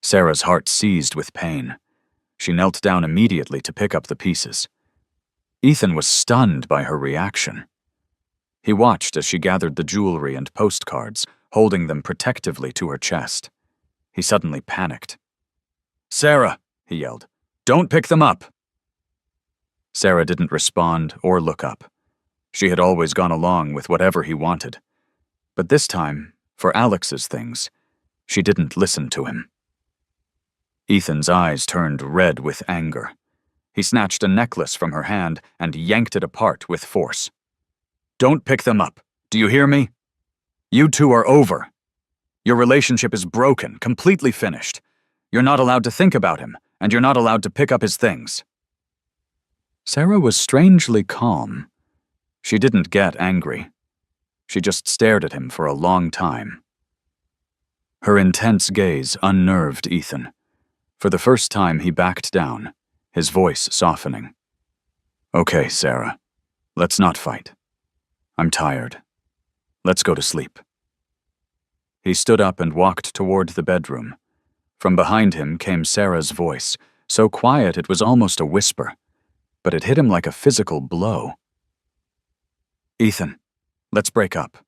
Speaker 1: Sarah's heart seized with pain. She knelt down immediately to pick up the pieces. Ethan was stunned by her reaction. He watched as she gathered the jewelry and postcards, holding them protectively to her chest. He suddenly panicked. "Sarah," he yelled, "don't pick them up!" Sarah didn't respond or look up. She had always gone along with whatever he wanted. But this time, for Alex's things, she didn't listen to him. Ethan's eyes turned red with anger. He snatched a necklace from her hand and yanked it apart with force. "Don't pick them up. Do you hear me? You two are over. Your relationship is broken, completely finished. You're not allowed to think about him, and you're not allowed to pick up his things." Sarah was strangely calm. She didn't get angry. She just stared at him for a long time. Her intense gaze unnerved Ethan. For the first time, he backed down, his voice softening. "Okay, Sarah. Let's not fight. I'm tired. Let's go to sleep." He stood up and walked toward the bedroom. From behind him came Sarah's voice, so quiet it was almost a whisper, but it hit him like a physical blow. "Ethan, let's break up."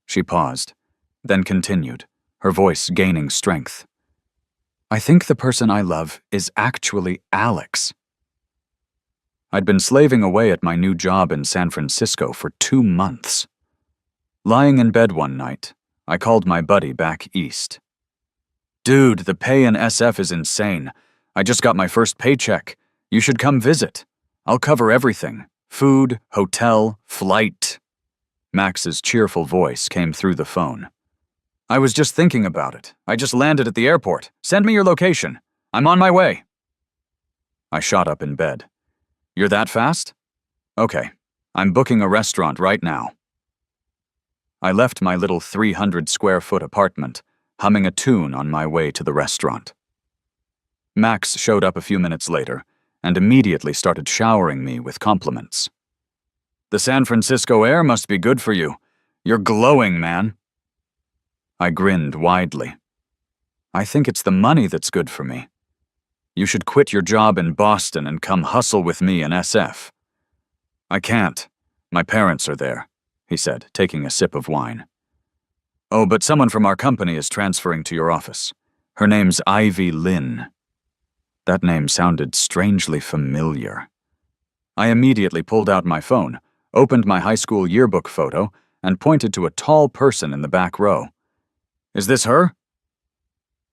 Speaker 1: She paused, then continued, her voice gaining strength. "I think the person I love is actually Alex." I'd been slaving away at my new job in San Francisco for 2 months. Lying in bed one night, I called my buddy back east. "Dude, the pay in SF is insane. I just got my first paycheck. You should come visit. I'll cover everything. Food, hotel, flight. Max's cheerful voice came through the phone. I was just thinking about it. I just landed at the airport. Send me your location. I'm on my way. I shot up in bed. You're that fast? Okay. I'm booking a restaurant right now. I left my little 300-square-foot apartment, humming a tune on my way to the restaurant. Max showed up a few minutes later and immediately started showering me with compliments. The San Francisco air must be good for you. You're glowing, man. I grinned widely. I think it's the money that's good for me. You should quit your job in Boston and come hustle with me in SF. I can't. My parents are there, he said, taking a sip of wine. Oh, but someone from our company is transferring to your office. Her name's Ivy Lynn. That name sounded strangely familiar. I immediately pulled out my phone, opened my high school yearbook photo, and pointed to a tall person in the back row. Is this her?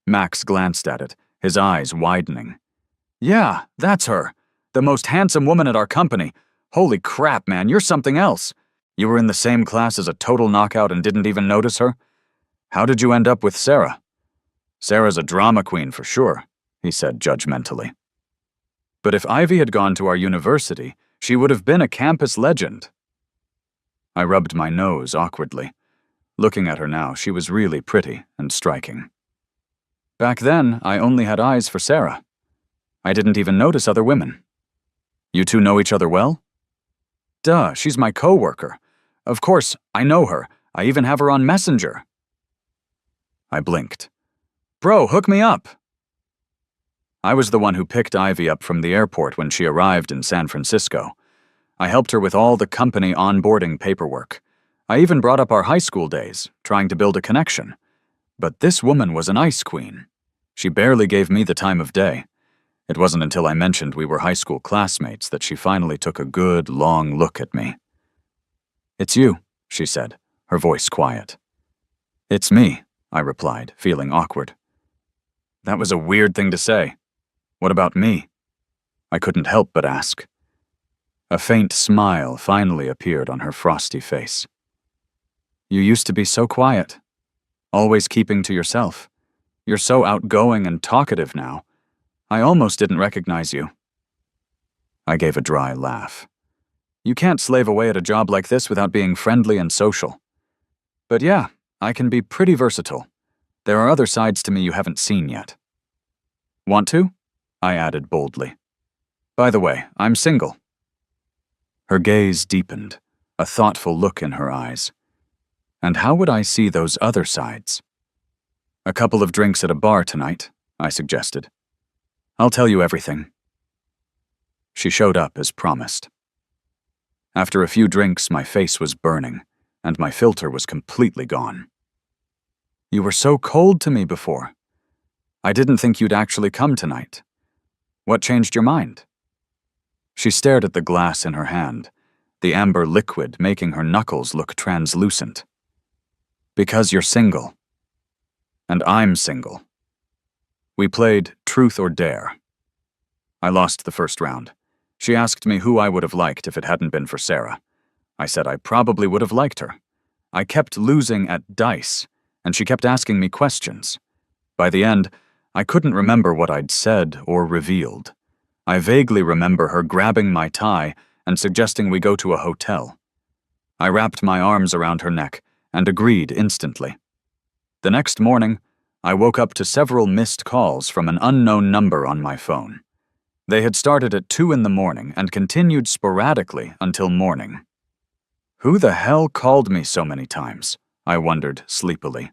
Speaker 1: Max glanced at it, his eyes widening. Yeah, that's her. The most handsome woman at our company. Holy crap, man, you're something else. You were in the same class as a total knockout and didn't even notice her? How did you end up with Sarah? Sarah's a drama queen for sure, he said judgmentally. But if Ivy had gone to our university, she would have been a campus legend. I rubbed my nose awkwardly. Looking at her now, she was really pretty and striking. Back then, I only had eyes for Sarah. I didn't even notice other women. You two know each other well? Duh, she's my co-worker. Of course, I know her. I even have her on Messenger. I blinked. Bro, hook me up. I was the one who picked Ivy up from the airport when she arrived in San Francisco. I helped her with all the company onboarding paperwork. I even brought up our high school days, trying to build a connection. But this woman was an ice queen. She barely gave me the time of day. It wasn't until I mentioned we were high school classmates that she finally took a good, long look at me. It's you, she said, her voice quiet. It's me, I replied, feeling awkward. That was a weird thing to say. What about me? I couldn't help but ask. A faint smile finally appeared on her frosty face. You used to be so quiet, always keeping to yourself. You're so outgoing and talkative now. I almost didn't recognize you. I gave a dry laugh. You can't slave away at a job like this without being friendly and social. But yeah, I can be pretty versatile. There are other sides to me you haven't seen yet. Want to? I added boldly. By the way, I'm single. Her gaze deepened, a thoughtful look in her eyes. And how would I see those other sides? A couple of drinks at a bar tonight, I suggested. I'll tell you everything. She showed up as promised. After a few drinks, my face was burning, and my filter was completely gone. You were so cold to me before. I didn't think you'd actually come tonight. What changed your mind? She stared at the glass in her hand, the amber liquid making her knuckles look translucent. Because you're single. And I'm single. We played Truth or Dare. I lost the first round. She asked me who I would have liked if it hadn't been for Sarah. I said I probably would have liked her. I kept losing at dice, and she kept asking me questions. By the end, I couldn't remember what I'd said or revealed. I vaguely remember her grabbing my tie and suggesting we go to a hotel. I wrapped my arms around her neck and agreed instantly. The next morning, I woke up to several missed calls from an unknown number on my phone. They had started at 2 in the morning and continued sporadically until morning. Who the hell called me so many times? I wondered sleepily.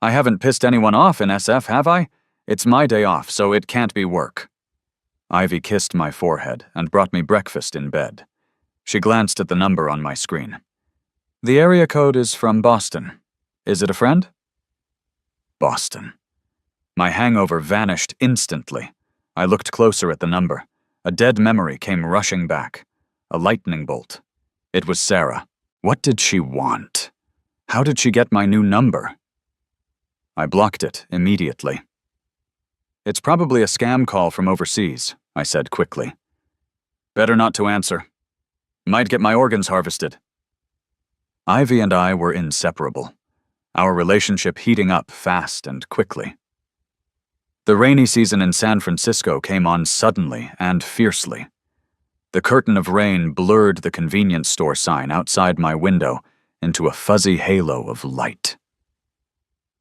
Speaker 1: I haven't pissed anyone off in SF, have I? It's my day off, so it can't be work. Ivy kissed my forehead and brought me breakfast in bed. She glanced at the number on my screen. The area code is from Boston. Is it a friend? Boston. My hangover vanished instantly. I looked closer at the number. A dead memory came rushing back. A lightning bolt. It was Sarah. What did she want? How did she get my new number? I blocked it immediately. It's probably a scam call from overseas, I said quickly. Better not to answer. Might get my organs harvested. Ivy and I were inseparable, our relationship heating up fast and quickly. The rainy season in San Francisco came on suddenly and fiercely. The curtain of rain blurred the convenience store sign outside my window into a fuzzy halo of light.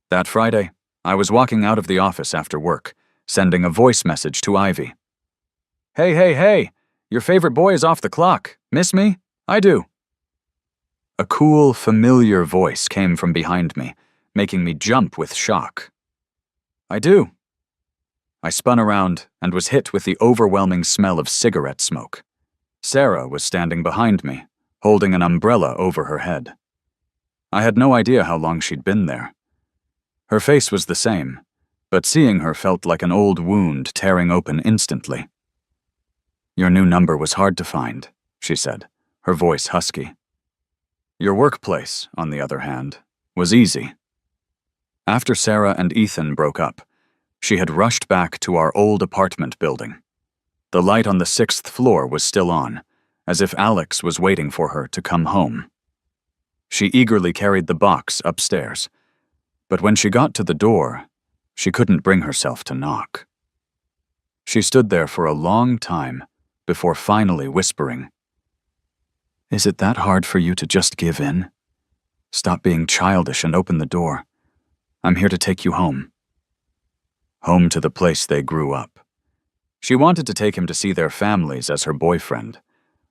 Speaker 1: That Friday, I was walking out of the office after work, sending a voice message to Ivy. "Hey, hey, hey! Your favorite boy is off the clock. Miss me? I do." A cool, familiar voice came from behind me, making me jump with shock. "I do." I spun around and was hit with the overwhelming smell of cigarette smoke. Sarah was standing behind me, holding an umbrella over her head. I had no idea how long she'd been there. Her face was the same, but seeing her felt like an old wound tearing open instantly. "Your new number was hard to find," she said, her voice husky. "Your workplace, on the other hand, was easy." After Sarah and Ethan broke up, she had rushed back to our old apartment building. The light on the 6th floor was still on, as if Alex was waiting for her to come home. She eagerly carried the box upstairs, but when she got to the door, she couldn't bring herself to knock. She stood there for a long time before finally whispering, "Is it that hard for you to just give in? Stop being childish and open the door. I'm here to take you home." Home to the place they grew up. She wanted to take him to see their families as her boyfriend,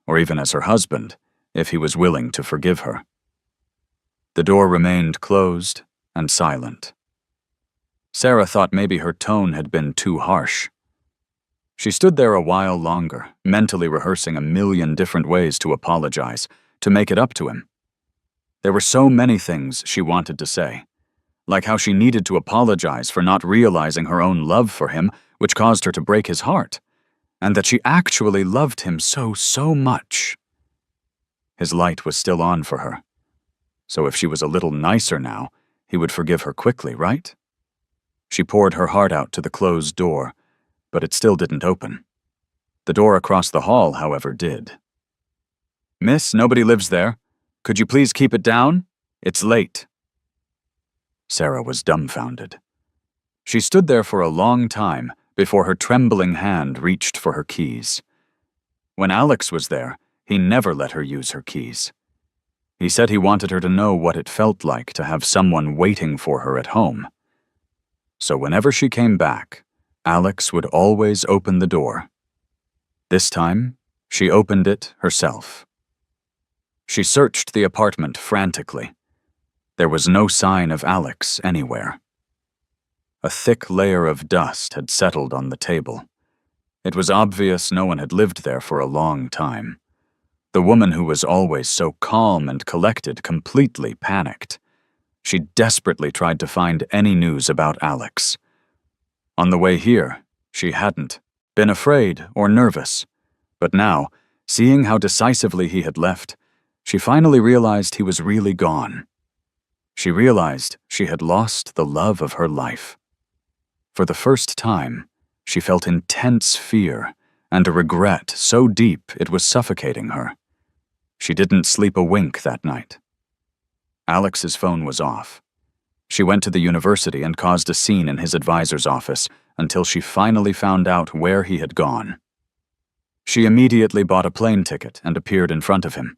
Speaker 1: or even as her husband, if he was willing to forgive her. The door remained closed and silent. Sarah thought maybe her tone had been too harsh. She stood there a while longer, mentally rehearsing a million different ways to apologize, to make it up to him. There were so many things she wanted to say, like how she needed to apologize for not realizing her own love for him, which caused her to break his heart, and that she actually loved him so much. His light was still on for her, so if she was a little nicer now, he would forgive her quickly, right? She poured her heart out to the closed door, but it still didn't open. The door across the hall, however, did. "Miss, nobody lives there. Could you please keep it down? It's late." Sarah was dumbfounded. She stood there for a long time before her trembling hand reached for her keys. When Alex was there, he never let her use her keys. He said he wanted her to know what it felt like to have someone waiting for her at home. So whenever she came back, Alex would always open the door. This time, she opened it herself. She searched the apartment frantically. There was no sign of Alex anywhere. A thick layer of dust had settled on the table. It was obvious no one had lived there for a long time. The woman who was always so calm and collected completely panicked. She desperately tried to find any news about Alex. On the way here, she hadn't been afraid or nervous, but now, seeing how decisively he had left, she finally realized he was really gone. She realized she had lost the love of her life. For the first time, she felt intense fear and a regret so deep it was suffocating her. She didn't sleep a wink that night. Alex's phone was off. She went to the university and caused a scene in his advisor's office until she finally found out where he had gone. She immediately bought a plane ticket and appeared in front of him.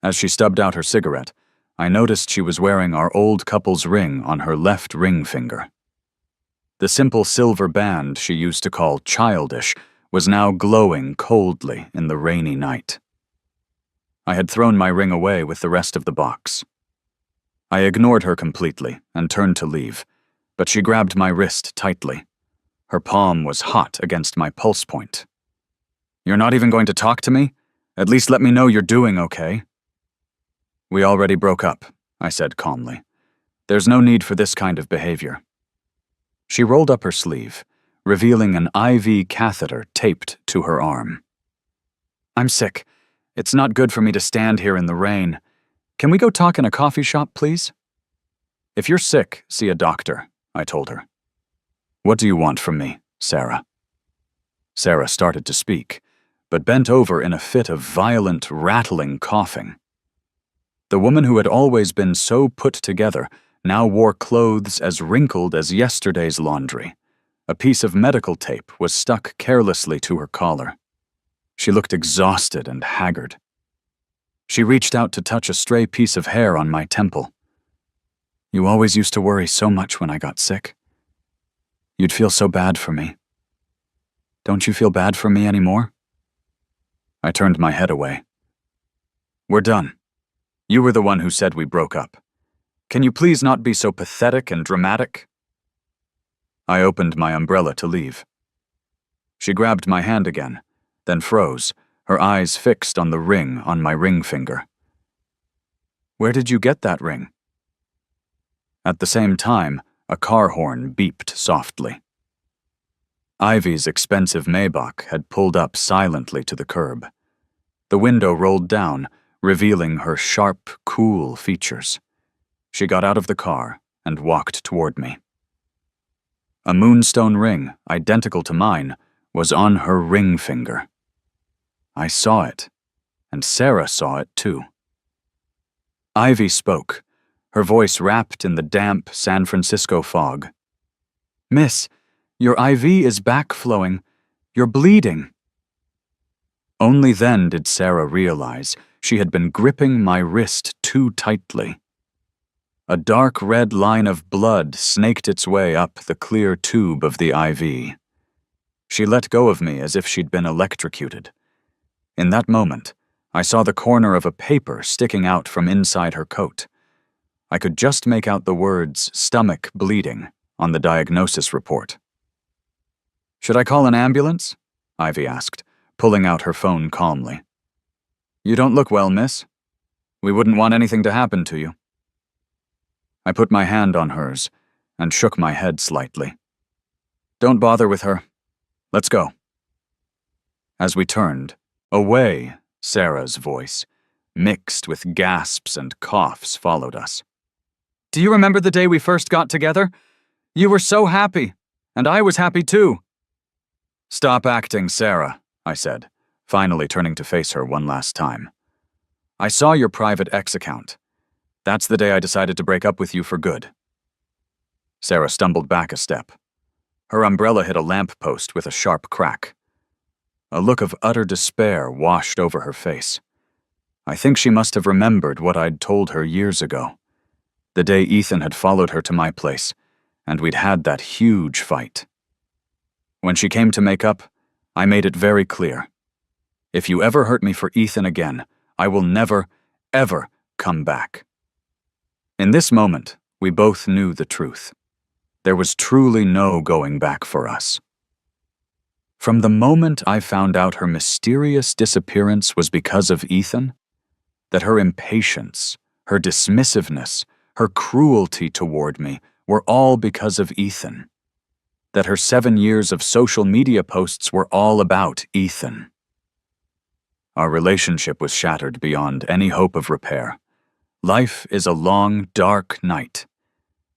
Speaker 1: As she stubbed out her cigarette, I noticed she was wearing our old couple's ring on her left ring finger. The simple silver band she used to call childish was now glowing coldly in the rainy night. I had thrown my ring away with the rest of the box. I ignored her completely and turned to leave, but she grabbed my wrist tightly. Her palm was hot against my pulse point. "You're not even going to talk to me? At least let me know you're doing okay." "We already broke up," I said calmly. "There's no need for this kind of behavior." She rolled up her sleeve, revealing an IV catheter taped to her arm. "I'm sick. It's not good for me to stand here in the rain. Can we go talk in a coffee shop, please?" "If you're sick, see a doctor," I told her. "What do you want from me, Sarah?" Sarah started to speak, but bent over in a fit of violent, rattling coughing. The woman who had always been so put together now wore clothes as wrinkled as yesterday's laundry. A piece of medical tape was stuck carelessly to her collar. She looked exhausted and haggard. She reached out to touch a stray piece of hair on my temple. "You always used to worry so much when I got sick. You'd feel so bad for me. Don't you feel bad for me anymore?" I turned my head away. "We're done. You were the one who said we broke up. Can you please not be so pathetic and dramatic?" I opened my umbrella to leave. She grabbed my hand again, then froze, her eyes fixed on the ring on my ring finger. "Where did you get that ring?" At the same time, a car horn beeped softly. Ivy's expensive Maybach had pulled up silently to the curb. The window rolled down, revealing her sharp, cool features. She got out of the car and walked toward me. A moonstone ring, identical to mine, was on her ring finger. I saw it, and Sarah saw it too. Ivy spoke, her voice wrapped in the damp San Francisco fog. "Miss, your IV is backflowing. You're bleeding." Only then did Sarah realize she had been gripping my wrist too tightly. A dark red line of blood snaked its way up the clear tube of the IV. She let go of me as if she'd been electrocuted. In that moment, I saw the corner of a paper sticking out from inside her coat. I could just make out the words "stomach bleeding" on the diagnosis report. "Should I call an ambulance?" Ivy asked, pulling out her phone calmly. "You don't look well, miss. We wouldn't want anything to happen to you." I put my hand on hers and shook my head slightly. "Don't bother with her. Let's go." As we turned, away, Sarah's voice, mixed with gasps and coughs, followed us. "Do you remember the day we first got together? You were so happy, and I was happy too." "Stop acting, Sarah," I said, finally turning to face her one last time. "I saw your private X account. That's the day I decided to break up with you for good." Sarah stumbled back a step. Her umbrella hit a lamppost with a sharp crack. A look of utter despair washed over her face. I think she must have remembered what I'd told her years ago, the day Ethan had followed her to my place, and we'd had that huge fight. When she came to make up, I made it very clear. If you ever hurt me for Ethan again, I will never, ever come back. In this moment, we both knew the truth. There was truly no going back for us. From the moment I found out her mysterious disappearance was because of Ethan, that her impatience, her dismissiveness, her cruelty toward me were all because of Ethan, that her 7 years of social media posts were all about Ethan. Our relationship was shattered beyond any hope of repair. Life is a long, dark night.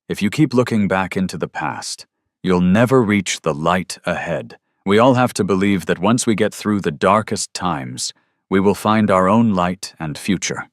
Speaker 1: If you keep looking back into the past, you'll never reach the light ahead. We all have to believe that once we get through the darkest times, we will find our own light and future.